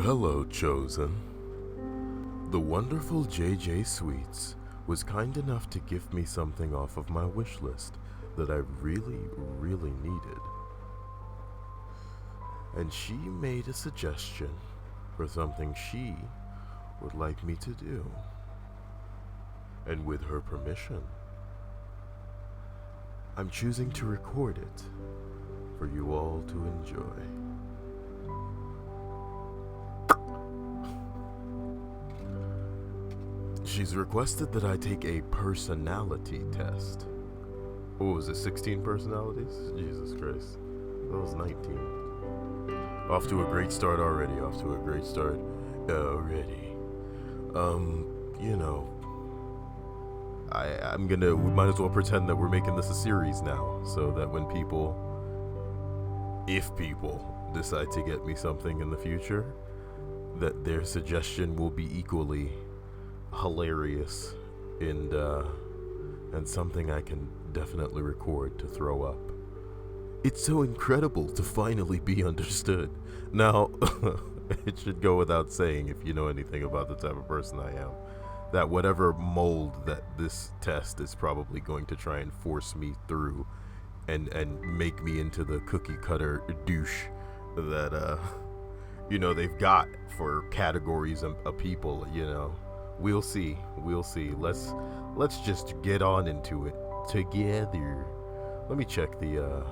Hello, Chosen. The wonderful JayJaySweetsz was kind enough to gift me something off of my wish list that I really needed. And she made a suggestion for something she would like me to do. And with her permission, I'm choosing to record it for you all to enjoy. She's requested that I take a personality test. What was it, 16 personalities? Jesus Christ. That was 19. Off to a great start already. We might as well pretend that we're making this a series now, so that when if people decide to get me something in the future, that their suggestion will be equally hilarious and something I can definitely record to throw up. It's so incredible to finally be understood. Now, it should go without saying, if you know anything about the type of person I am, that whatever mold that this test is probably going to try and force me through and make me into the cookie cutter douche that they've got for categories of people. We'll see. Let's just get on into it together. Let me check the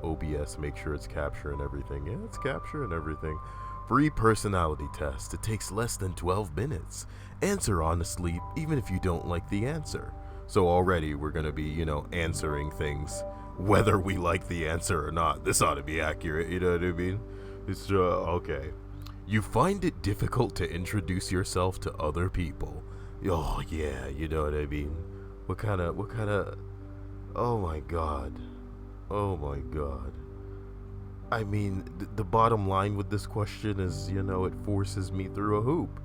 OBS, make sure it's capturing everything. Yeah, it's capturing everything. Free personality test. It takes less than 12 minutes. Answer honestly, even if you don't like the answer. So already we're gonna be, answering things whether we like the answer or not. This ought to be accurate, you know what I mean? It's okay. You find it difficult to introduce yourself to other people. Oh yeah, you know what I mean? What kind of Oh my god. I mean, the bottom line with this question is, it forces me through a hoop.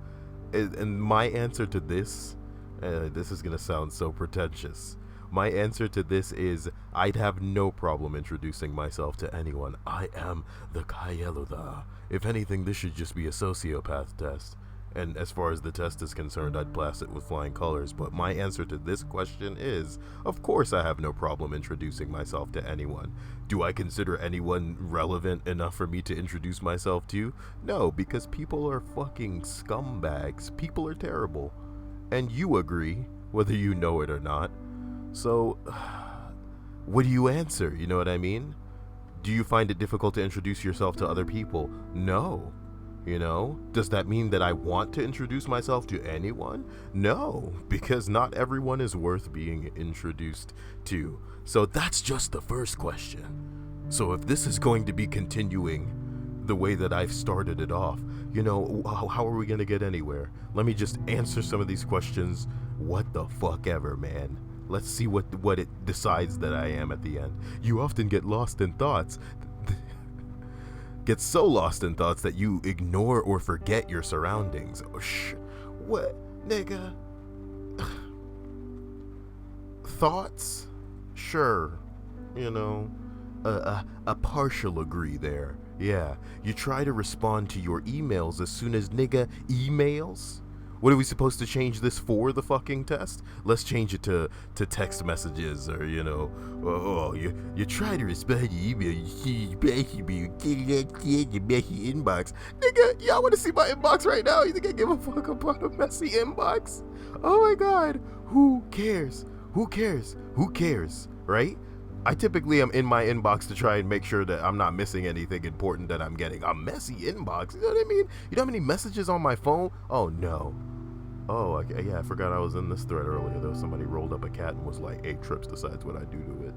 And my answer to this, this is gonna sound so pretentious. My answer to this is, I'd have no problem introducing myself to anyone. I am the Cyael. If anything, this should just be a sociopath test. And as far as the test is concerned, I'd blast it with flying colors. But my answer to this question is, of course I have no problem introducing myself to anyone. Do I consider anyone relevant enough for me to introduce myself to? No, because people are fucking scumbags. People are terrible. And you agree, whether you know it or not. So, what do you answer? You know what I mean? Do you find it difficult to introduce yourself to other people? No. Does that mean that I want to introduce myself to anyone? No, because not everyone is worth being introduced to. So that's just the first question. So if this is going to be continuing the way that I've started it off, how are we going to get anywhere? Let me just answer some of these questions. What the fuck ever, man. Let's see what it decides that I am at the end. You often get lost in thoughts. Get so lost in thoughts that you ignore or forget your surroundings. Oh, what, nigga? Thoughts? Sure. A partial agree there. Yeah. You try to respond to your emails as soon as nigga emails? What are we supposed to change this for, the fucking test? Let's change it to text messages, or, you try to respond to email, you see messy inbox. Nigga, y'all want to see my inbox right now? You think I give a fuck about a messy inbox? Oh my god, who cares, right? I typically am in my inbox to try and make sure that I'm not missing anything important that I'm getting. A messy inbox, you know what I mean? You know how many messages on my phone? Oh no. Oh, yeah, I forgot I was in this thread earlier, though. Somebody rolled up a cat and was like, 8 trips decides what I do to it.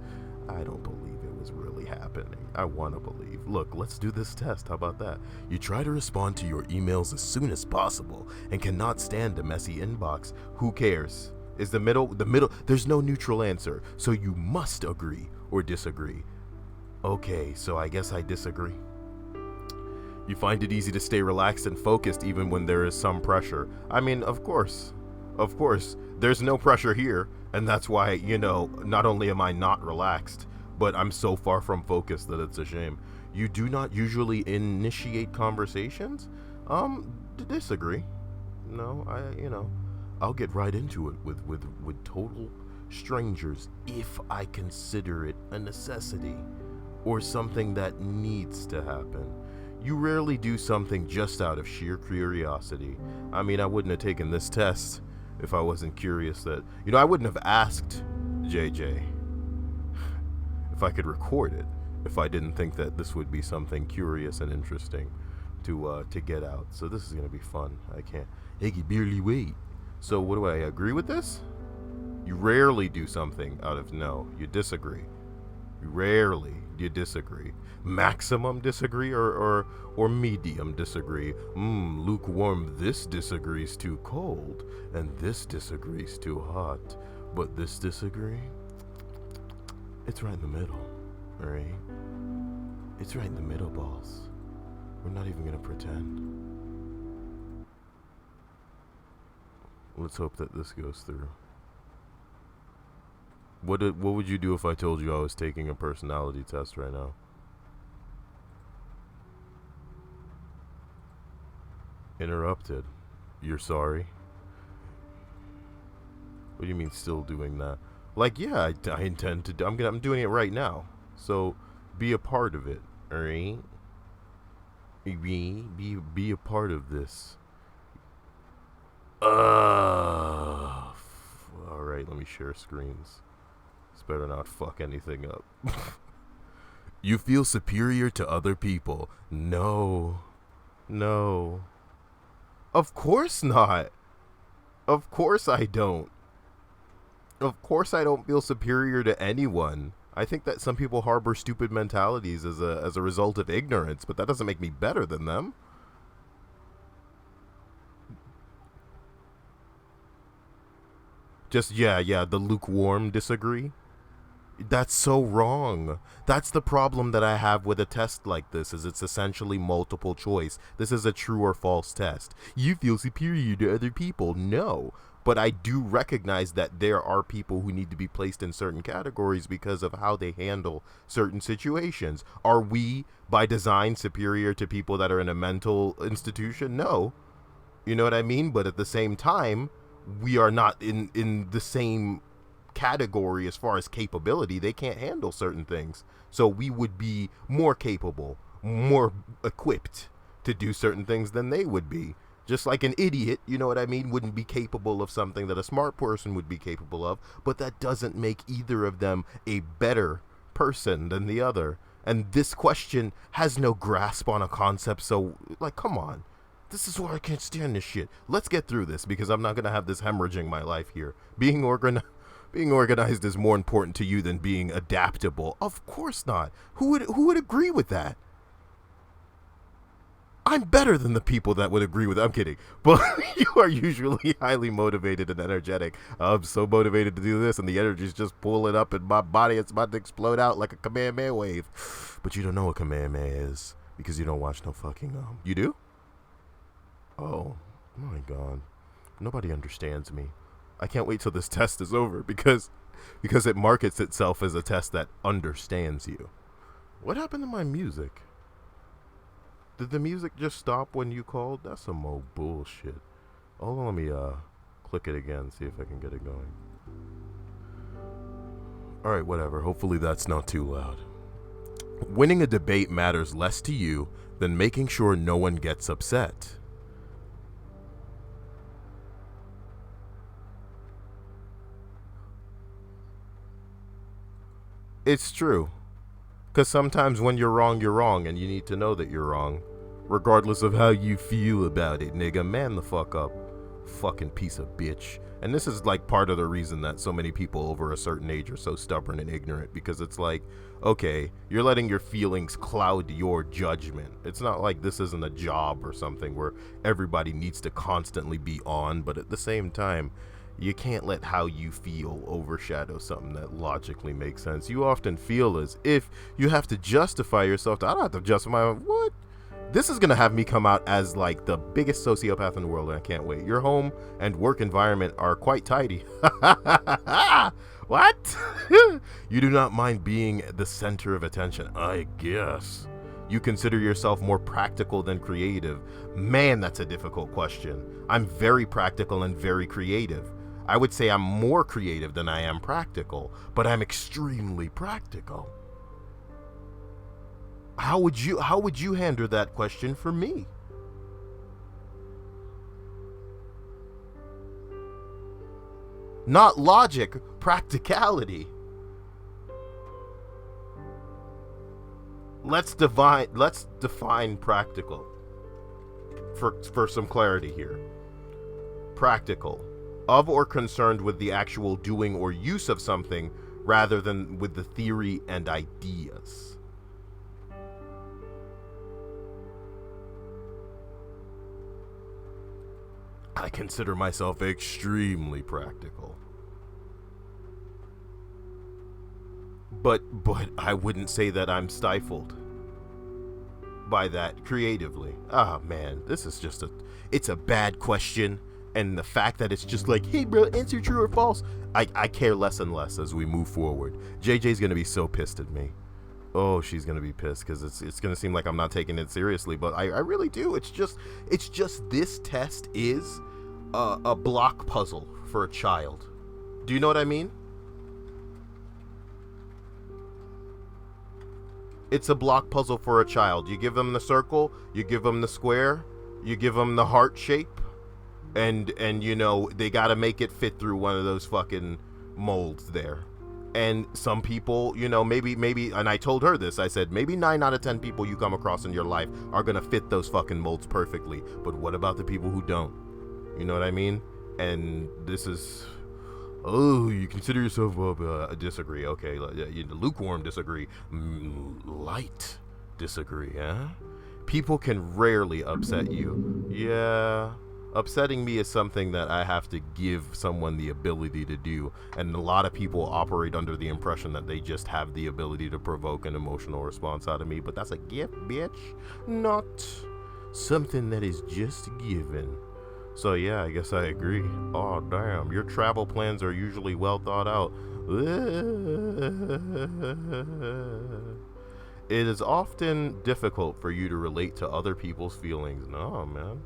I don't believe it was really happening. I want to believe. Look, let's do this test. How about that? You try to respond to your emails as soon as possible and cannot stand a messy inbox. Who cares? Is the middle, there's no neutral answer, so you must agree or disagree. Okay, so I guess I disagree. You find it easy to stay relaxed and focused even when there is some pressure. I mean, of course, there's no pressure here, and that's why, not only am I not relaxed, but I'm so far from focused that it's a shame. You do not usually initiate conversations? Disagree. No, I'll get right into it with total strangers if I consider it a necessity or something that needs to happen. You rarely do something just out of sheer curiosity. I mean, I wouldn't have taken this test if I wasn't curious that, I wouldn't have asked JJ if I could record it if I didn't think that this would be something curious and interesting to get out. So this is gonna be fun. I can barely wait. So what do I agree with this? You rarely do something out of no. You disagree. Rarely you disagree. Maximum disagree or medium disagree. Lukewarm. This disagrees too cold, and this disagrees too hot. But this disagree, it's right in the middle. All right. It's right in the middle, boss. We're not even gonna pretend. Let's hope that this goes through. What would you do if I told you I was taking a personality test right now? Interrupted. You're sorry? What do you mean still doing that? Like, yeah, I intend to. I'm doing it right now. So be a part of it, alright? Be a part of this. Alright, let me share screens. It's better not fuck anything up. You feel superior to other people. No. Of course not. Of course I don't. Of course I don't feel superior to anyone. I think that some people harbor stupid mentalities as a result of ignorance, but that doesn't make me better than them. Just, the lukewarm disagree. That's so wrong. That's the problem that I have with a test like this, is it's essentially multiple choice. This is a true or false test. You feel superior to other people. No. But I do recognize that there are people who need to be placed in certain categories because of how they handle certain situations. Are we, by design, superior to people that are in a mental institution? No. You know what I mean? But at the same time, we are not in the same category as far as capability. They can't handle certain things. So we would be more capable, more equipped to do certain things than they would be. Just like an idiot, you know what I mean, wouldn't be capable of something that a smart person would be capable of, but that doesn't make either of them a better person than the other. And this question has no grasp on a concept, so, like, come on. This is why I can't stand this shit. Let's get through this, because I'm not going to have this hemorrhaging my life here. Being organized is more important to you than being adaptable. Of course not. Who would agree with that? I'm better than the people that would agree with it. I'm kidding. But you are usually highly motivated and energetic. I'm so motivated to do this, and the energy's just pulling up in my body. It's about to explode out like a Kamehameha wave. But you don't know what Kamehameha is, because you don't watch no fucking... You do? Oh, my God. Nobody understands me. I can't wait till this test is over, because it markets itself as a test that understands you. What happened to my music? Did the music just stop when you called? That's some old bullshit. Hold on, let me click it again, see if I can get it going. Alright, whatever. Hopefully that's not too loud. Winning a debate matters less to you than making sure no one gets upset. It's true. Because sometimes when you're wrong, and you need to know that you're wrong. Regardless of how you feel about it, nigga. Man the fuck up. Fucking piece of bitch. And this is like part of the reason that so many people over a certain age are so stubborn and ignorant. Because it's like, okay, you're letting your feelings cloud your judgment. It's not like this isn't a job or something where everybody needs to constantly be on. But at the same time, you can't let how you feel overshadow something that logically makes sense. You often feel as if you have to justify yourself. I don't have to justify what? This is going to have me come out as like the biggest sociopath in the world, and I can't wait. Your home and work environment are quite tidy. What? You do not mind being the center of attention, I guess. You consider yourself more practical than creative. Man, that's a difficult question. I'm very practical and very creative. I would say I'm more creative than I am practical, but I'm extremely practical. How would you handle that question for me? Not logic, practicality. Let's define practical for some clarity here. Practical, of or concerned with the actual doing or use of something rather than with the theory and ideas. I consider myself extremely practical. But I wouldn't say that I'm stifled by that creatively. Ah, man, this is just it's a bad question. And the fact that it's just like, hey bro, answer true or false, I care less and less as we move forward. JJ's gonna be so pissed at me. Oh, she's gonna be pissed because it's gonna seem like I'm not taking it seriously, but I really do. It's just this test is a block puzzle for a child. Do you know what I mean? It's a block puzzle for a child. You give them the circle, you give them the square, you give them the heart shape, and you know, they got to make it fit through one of those fucking molds there. And some people, you know, maybe, and I told her this, I said, maybe 9 out of 10 people you come across in your life are going to fit those fucking molds perfectly. But what about the people who don't? You know what I mean? And this is... Oh, you consider yourself disagree? Okay, lukewarm disagree, light disagree, huh? People can rarely upset you. Yeah, upsetting me is something that I have to give someone the ability to do, and a lot of people operate under the impression that they just have the ability to provoke an emotional response out of me, but that's a gift, bitch, not something that is just given. So yeah, I guess I agree. Oh damn, your travel plans are usually well thought out. It is often difficult for you to relate to other people's feelings. No, man.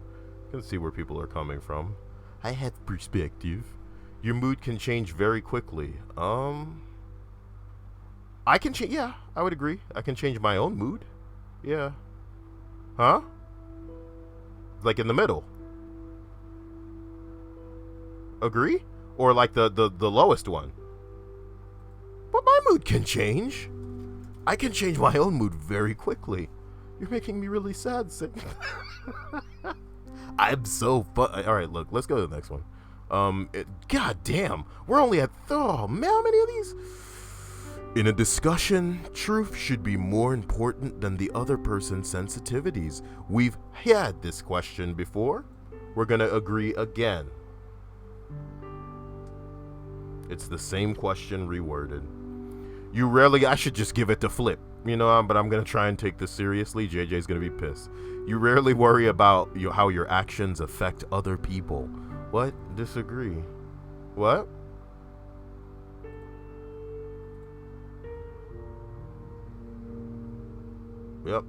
I can see where people are coming from. I have perspective. Your mood can change very quickly. I can change, yeah, I would agree. I can change my own mood. Yeah. Huh? Like in the middle. Agree? Or like the lowest one? But my mood can change. I can change my own mood very quickly. You're making me really sad, Sid. I'm so fun. All right, look, let's go to the next one. God damn, we're only at, oh man, how many of these? In a discussion, truth should be more important than the other person's sensitivities. We've had this question before. We're gonna agree again. It's the same question reworded. You rarely, I should just give it to Flip, you know, but I'm going to try and take this seriously. JJ's going to be pissed. You rarely worry about how your actions affect other people. What? Disagree. What? Yep.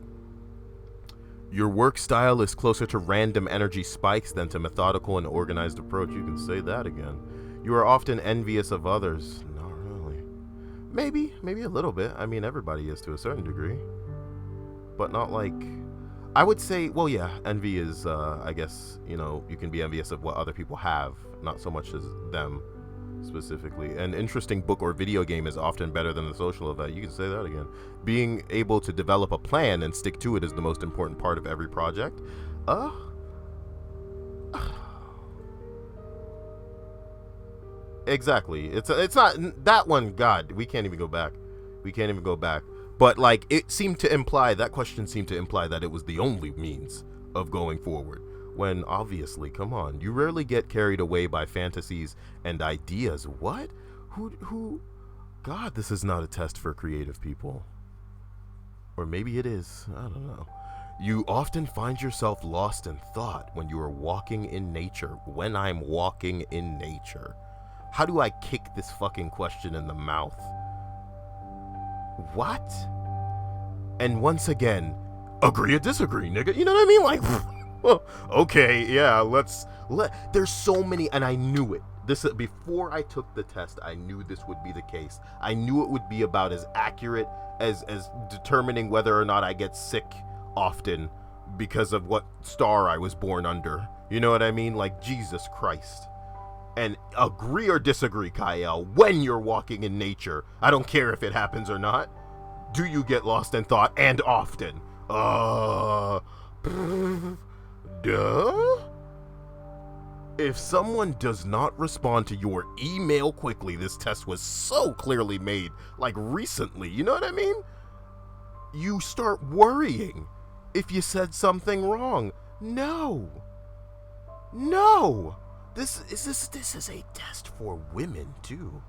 Your work style is closer to random energy spikes than to methodical and organized approach. You can say that again. You are often envious of others. Not really. Maybe a little bit. I mean, everybody is to a certain degree. But not like... I would say, well, yeah, envy is, I guess, you know, you can be envious of what other people have, not so much as them specifically. An interesting book or video game is often better than a social event. You can say that again. Being able to develop a plan and stick to it is the most important part of every project. Exactly. It's not that one. God, we can't even go back. But like, it seemed to imply, that question seemed to imply that it was the only means of going forward. When obviously, come on, you rarely get carried away by fantasies and ideas. What? Who? God, this is not a test for creative people. Or maybe it is. I don't know. You often find yourself lost in thought when you are walking in nature. When I'm walking in nature. How do I kick this fucking question in the mouth? What? And once again, agree or disagree, nigga. You know what I mean? Like, okay, yeah, there's so many, and I knew it. Before I took the test, I knew this would be the case. I knew it would be about as accurate as determining whether or not I get sick often because of what star I was born under. You know what I mean? Like, Jesus Christ. And agree or disagree, Cyael, when you're walking in nature, I don't care if it happens or not, do you get lost in thought, and often? Duh? If someone does not respond to your email quickly, this test was so clearly made, like recently, you know what I mean? You start worrying if you said something wrong. No. This is a test for women too.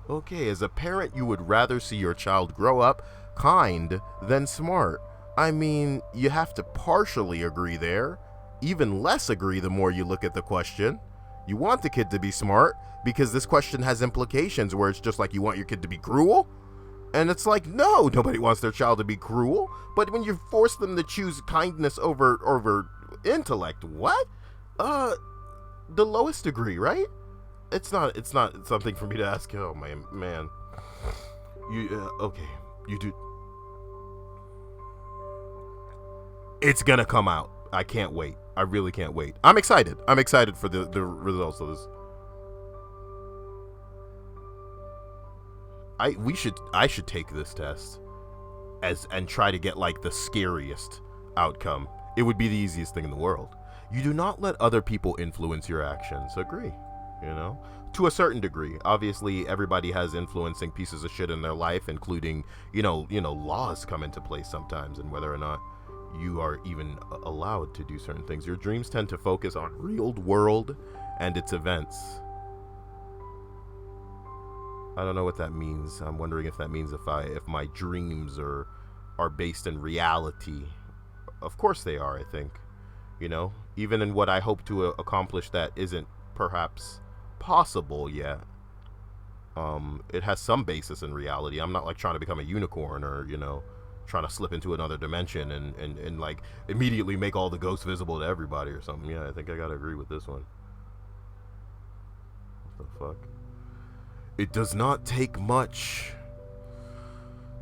Okay, as a parent, you would rather see your child grow up kind than smart. I mean, you have to partially agree there. Even less agree the more you look at the question. You want the kid to be smart because this question has implications where it's just like, you want your kid to be cruel? And it's like, no, nobody wants their child to be cruel. But when you force them to choose kindness over intellect, what? The lowest degree, right? It's not something for me to ask. Oh man. Okay, you do. It's gonna come out. I can't wait. I really can't wait. I'm excited. I'm excited for the results of this. I should take this test and try to get like the scariest outcome. It would be the easiest thing in the world. You do not let other people influence your actions. Agree, you know? To a certain degree. Obviously, everybody has influencing pieces of shit in their life, including, you know, laws come into place sometimes, and whether or not you are even allowed to do certain things. Your dreams tend to focus on real world and its events. I don't know what that means. I'm wondering if that means if my dreams are based in reality. Of course they are, I think. You know, even in what I hope to accomplish that isn't perhaps possible yet. It has some basis in reality. I'm not like trying to become a unicorn or, you know, trying to slip into another dimension and like immediately make all the ghosts visible to everybody or something. Yeah, I think I gotta agree with this one. What the fuck? It does not take much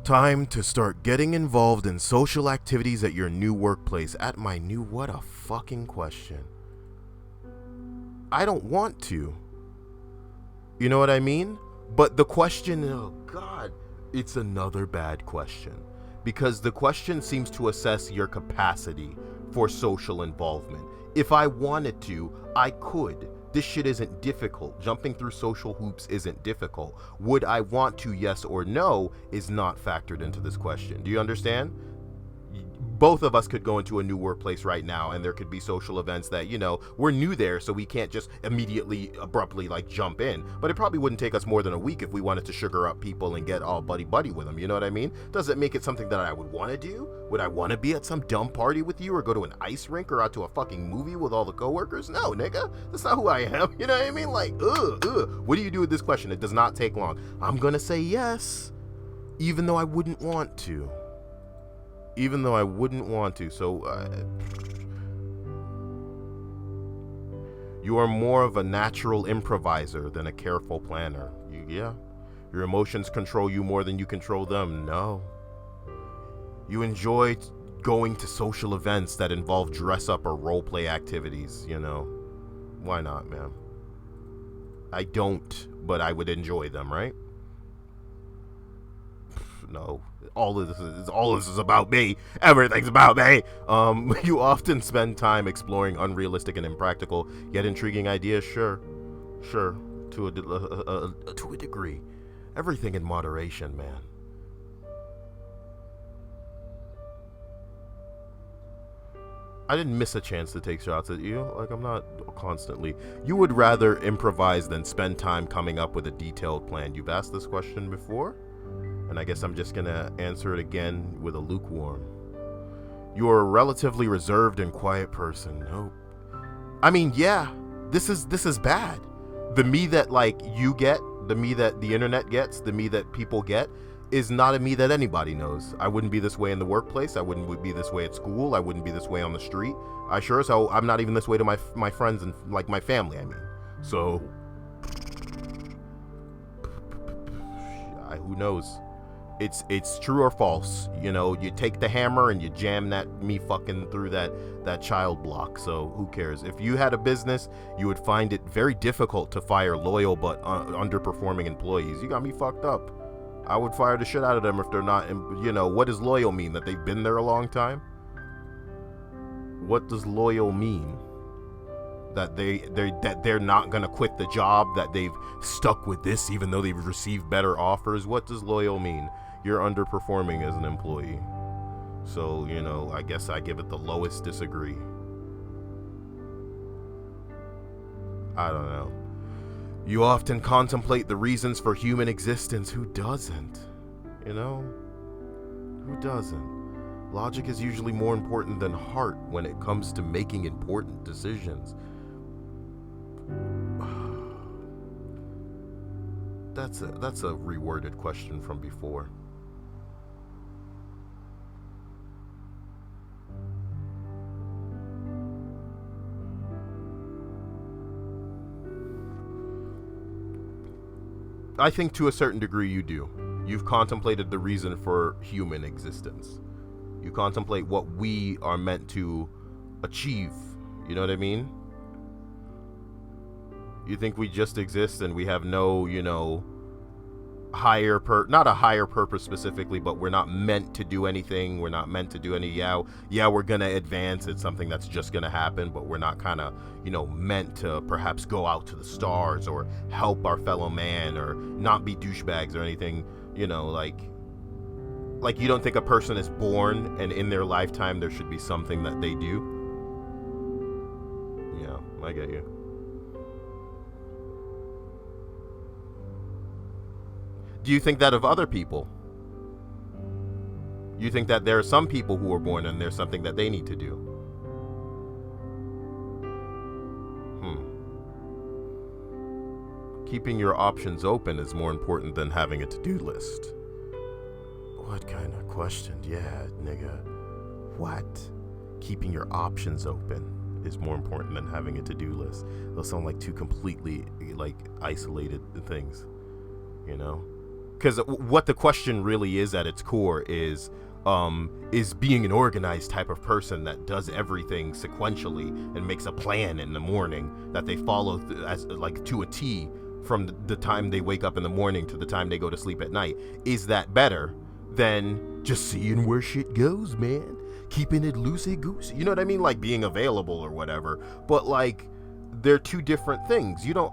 time to start getting involved in social activities at your new workplace. At my new, what a fucking question. I don't want to. You know what I mean? But the question, oh God, it's another bad question. Because the question seems to assess your capacity for social involvement. If I wanted to, I could. This shit isn't difficult. Jumping through social hoops isn't difficult. Would I want to, yes or no, is not factored into this question. Do you understand? Both of us could go into a new workplace right now and there could be social events that, you know, we're new there, so we can't just immediately, abruptly, like, jump in. But it probably wouldn't take us more than a week if we wanted to sugar up people and get all buddy-buddy with them, you know what I mean? Does it make it something that I would want to do? Would I want to be at some dumb party with you or go to an ice rink or out to a fucking movie with all the coworkers? No, nigga. That's not who I am, you know what I mean? Like, What do you do with this question? It does not take long. I'm gonna say yes, even though I wouldn't want to. So you are more of a natural improviser than a careful planner. Yeah. Your emotions control you more than you control them. No. You enjoy going to social events that involve dress up or role play activities, you know. Why not, man? I don't, but I would enjoy them, right? No. All of this is about me. Everything's about me. You often spend time exploring unrealistic and impractical yet intriguing ideas. Sure, to a degree. Everything in moderation, man. I didn't miss a chance to take shots at you. Like, I'm not constantly. You would rather improvise than spend time coming up with a detailed plan. You've asked this question before, and I guess I'm just gonna answer it again with a lukewarm. You are a relatively reserved and quiet person. Nope. I mean, yeah, this is bad. The me that, like, you get, the me that the internet gets, the me that people get, is not a me that anybody knows. I wouldn't be this way in the workplace. I wouldn't be this way at school. I wouldn't be this way on the street. I sure as hell, I'm not even this way to my friends and like my family, I mean. So, who knows? It's true or false. You know, you take the hammer and you jam me fucking through that child block. So who cares? If you had a business, you would find it very difficult to fire loyal but underperforming employees. You got me fucked up. I would fire the shit out of them if they're not, you know, what does loyal mean? That they've been there a long time? What does loyal mean? That they're not gonna quit the job, that they've stuck with this even though they've received better offers? What does loyal mean? You're underperforming as an employee. So, you know, I guess I give it the lowest disagree. I don't know. You often contemplate the reasons for human existence. Who doesn't? You know? Who doesn't? Logic is usually more important than heart when it comes to making important decisions. That's a reworded question from before. I think to a certain degree you do. You've contemplated the reason for human existence. You contemplate what we are meant to achieve. You know what I mean? You think we just exist and we have no, you know, not a higher purpose specifically, but we're not meant to do anything. We're not meant to do any, we're going to advance. It's something that's just going to happen, but we're not kind of, you know, meant to perhaps go out to the stars or help our fellow man or not be douchebags or anything, you know, like you don't think a person is born and in their lifetime there should be something that they do? Yeah, I get you. Do you think that of other people? You think that there are some people who are born and there's something that they need to do? Keeping your options open is more important than having a to-do list. What kind of question? Yeah, nigga. What? Keeping your options open is more important than having a to-do list. Those sound like two completely, like, isolated things, you know? Because what the question really is at its core is being an organized type of person that does everything sequentially and makes a plan in the morning that they follow as like to a T from the time they wake up in the morning to the time they go to sleep at night. Is that better than just seeing where shit goes, man? Keeping it loosey-goosey. You know what I mean? Like being available or whatever. But like, they're two different things. You don't,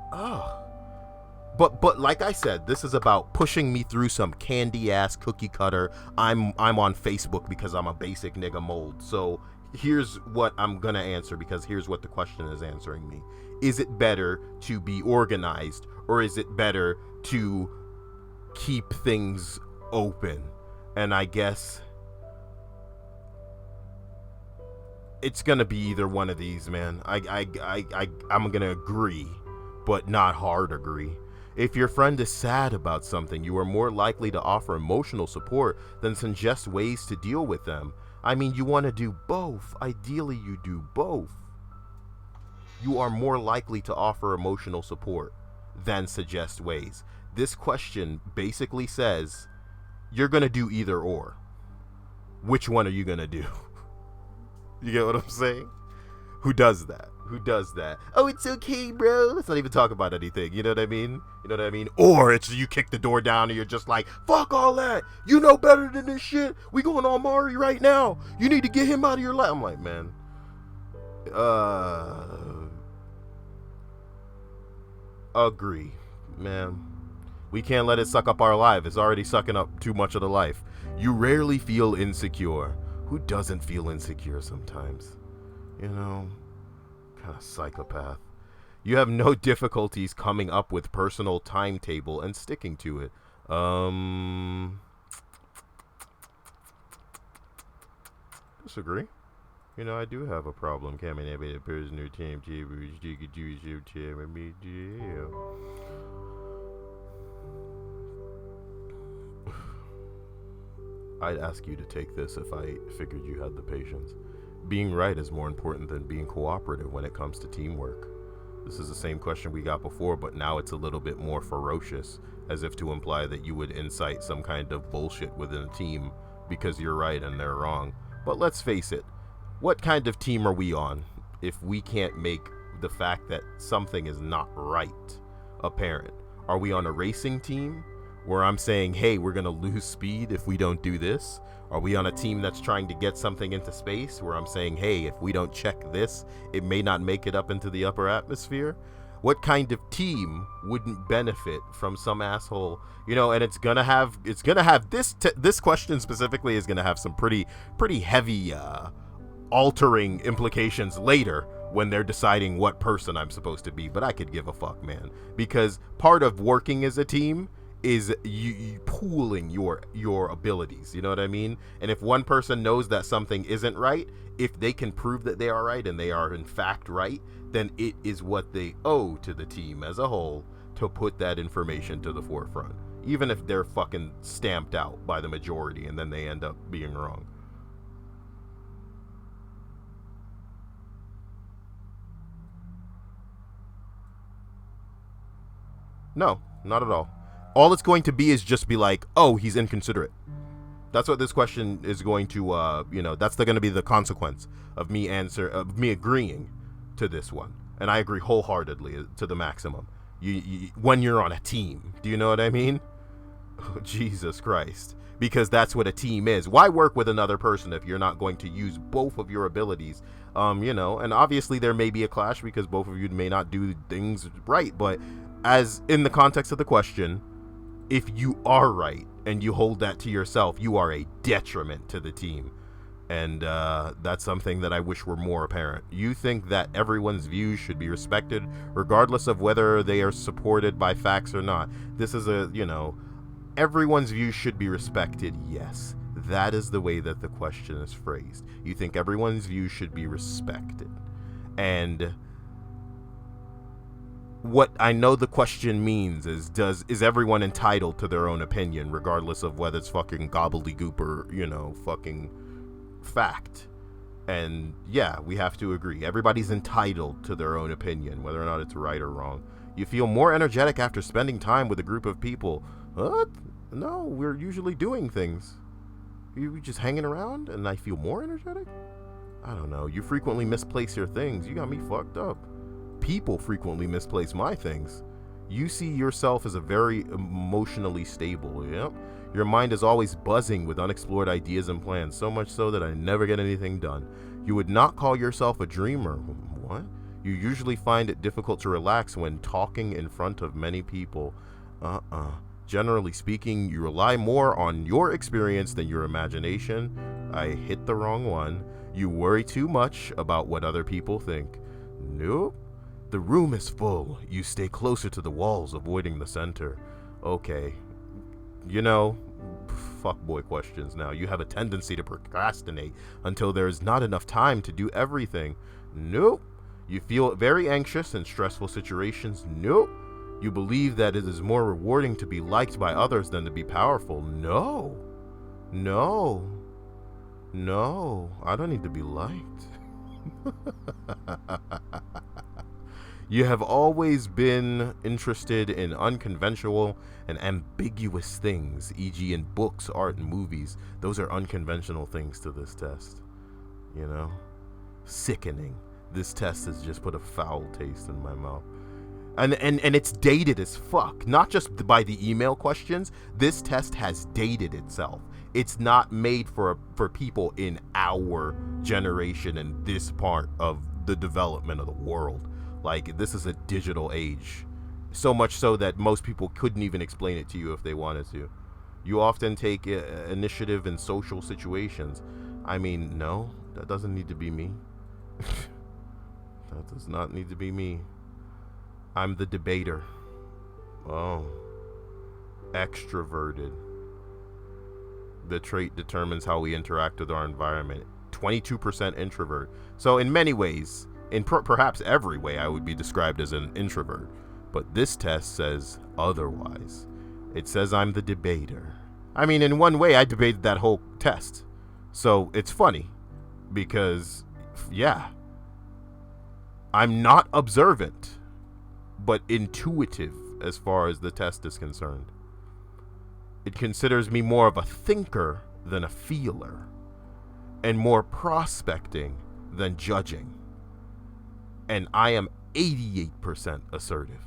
But like I said, this is about pushing me through some candy ass cookie cutter. I'm on Facebook because I'm a basic nigga mold. So here's what I'm gonna answer, because here's what the question is answering me. Is it better to be organized, or is it better to keep things open? And I guess it's gonna be either one of these, man. I'm gonna agree, but not hard agree. If your friend is sad about something, you are more likely to offer emotional support than suggest ways to deal with them. I mean, you want to do both. Ideally, you do both. You are more likely to offer emotional support than suggest ways. This question basically says you're going to do either or. Which one are you going to do? You get what I'm saying? Who does that? Who does that? Oh, it's okay, bro. Let's not even talk about anything. You know what I mean? You know what I mean? Or it's you kick the door down and you're just like, fuck all that. You know better than this shit. We going on Mari right now. You need to get him out of your life. I'm like, man. Agree, man. We can't let it suck up our life. It's already sucking up too much of the life. You rarely feel insecure. Who doesn't feel insecure sometimes? You know? Kind of psychopath. You have no difficulties coming up with personal timetable and sticking to it. Disagree. You know, I do have a problem coming up with a personal timetable. I'd ask you to take this if I figured you had the patience. Being right is more important than being cooperative when it comes to teamwork. This is the same question we got before, but now it's a little bit more ferocious, as if to imply that you would incite some kind of bullshit within a team because you're right and they're wrong. But let's face it, what kind of team are we on if we can't make the fact that something is not right apparent? Are we on a racing team where I'm saying, hey, we're going to lose speed if we don't do this? Are we on a team that's trying to get something into space where I'm saying, hey, if we don't check this, it may not make it up into the upper atmosphere? What kind of team wouldn't benefit from some asshole, and it's gonna have this question specifically is gonna have some pretty heavy altering implications later when they're deciding what person I'm supposed to be. But I could give a fuck, man, because part of working as a team is you pooling your abilities, you know what I mean? And if one person knows that something isn't right, if they can prove that they are right and they are in fact right, then it is what they owe to the team as a whole to put that information to the forefront, even if they're fucking stamped out by the majority and then they end up being wrong. No, not at all. All it's going to be is just be like, oh, he's inconsiderate. That's what this question is going to, that's going to be the consequence of me agreeing to this one. And I agree wholeheartedly to the maximum. You when you're on a team, do you know what I mean? Oh, Jesus Christ. Because that's what a team is. Why work with another person if you're not going to use both of your abilities? And obviously there may be a clash because both of you may not do things right. But as in the context of the question, if you are right and you hold that to yourself, you are a detriment to the team. And that's something that I wish were more apparent. You think that everyone's views should be respected, regardless of whether they are supported by facts or not. This is everyone's views should be respected, yes. That is the way that the question is phrased. You think everyone's views should be respected. And what I know the question means is everyone entitled to their own opinion, regardless of whether it's fucking gobbledygook or, fucking fact? And yeah, we have to agree. Everybody's entitled to their own opinion, whether or not it's right or wrong. You feel more energetic after spending time with a group of people. What? No, we're usually doing things. You just hanging around and I feel more energetic? I don't know. You frequently misplace your things. You got me fucked up. People frequently misplace my things. You see yourself as a very emotionally stable. Yep. Your mind is always buzzing with unexplored ideas and plans, so much so that I never get anything done. You would not call yourself a dreamer. What? You usually find it difficult to relax when talking in front of many people. Generally speaking, you rely more on your experience than your imagination. I hit the wrong one. You worry too much about what other people think. Nope. The room is full. You stay closer to the walls, avoiding the center. Okay. Fuckboy questions now. You have a tendency to procrastinate until there is not enough time to do everything. Nope. You feel very anxious in stressful situations. Nope. You believe that it is more rewarding to be liked by others than to be powerful. No. I don't need to be liked. You have always been interested in unconventional and ambiguous things, e.g. in books, art, and movies. Those are unconventional things to this test. Sickening. This test has just put a foul taste in my mouth. And it's dated as fuck. Not just by the email questions. This test has dated itself. It's not made for people in our generation and this part of the development of the world. Like, this is a digital age. So much so that most people couldn't even explain it to you if they wanted to. You often take initiative in social situations. I mean, no, that doesn't need to be me. That does not need to be me. I'm the debater. Oh. Extroverted. The trait determines how we interact with our environment. 22% introvert. So in many ways, in perhaps every way, I would be described as an introvert. But this test says otherwise. It says I'm the debater. I mean, in one way, I debated that whole test. So it's funny because, yeah, I'm not observant, but intuitive as far as the test is concerned. It considers me more of a thinker than a feeler, and more prospecting than judging. And I am 88% assertive.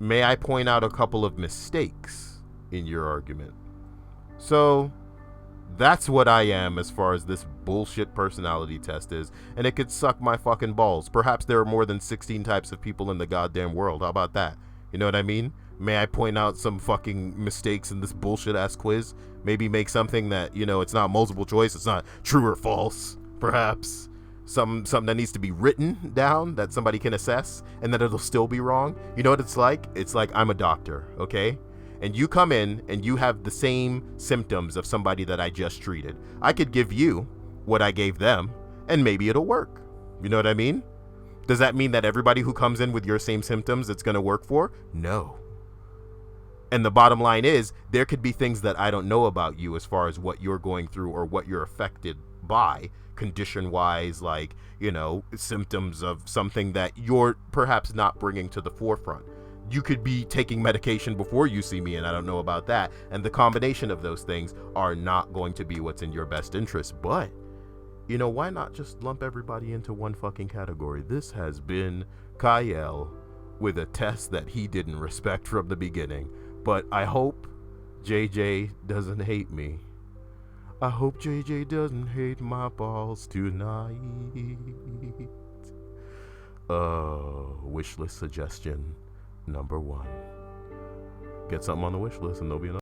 May I point out a couple of mistakes in your argument? So, that's what I am as far as this bullshit personality test is, and it could suck my fucking balls. Perhaps there are more than 16 types of people in the goddamn world. How about that? You know what I mean? May I point out some fucking mistakes in this bullshit ass quiz? Maybe make something that, you know, it's not multiple choice, it's not true or false, perhaps. Something that needs to be written down that somebody can assess, and that it'll still be wrong. You know what it's like? It's like I'm a doctor, okay? And you come in and you have the same symptoms of somebody that I just treated. I could give you what I gave them, and maybe it'll work. You know what I mean? Does that mean that everybody who comes in with your same symptoms it's going to work for? No. And the bottom line is, there could be things that I don't know about you as far as what you're going through or what you're affected by, condition-wise, like, you know, symptoms of something that you're perhaps not bringing to the forefront. You could be taking medication before you see me, and I don't know about that. And the combination of those things are not going to be what's in your best interest. But, you know, why not just lump everybody into one fucking category? This has been Cyael with a test that he didn't respect from the beginning. But I hope JJ doesn't hate me. I hope JJ doesn't hate my balls tonight. Wish list suggestion number 1. Get something on the wish list and there'll be another.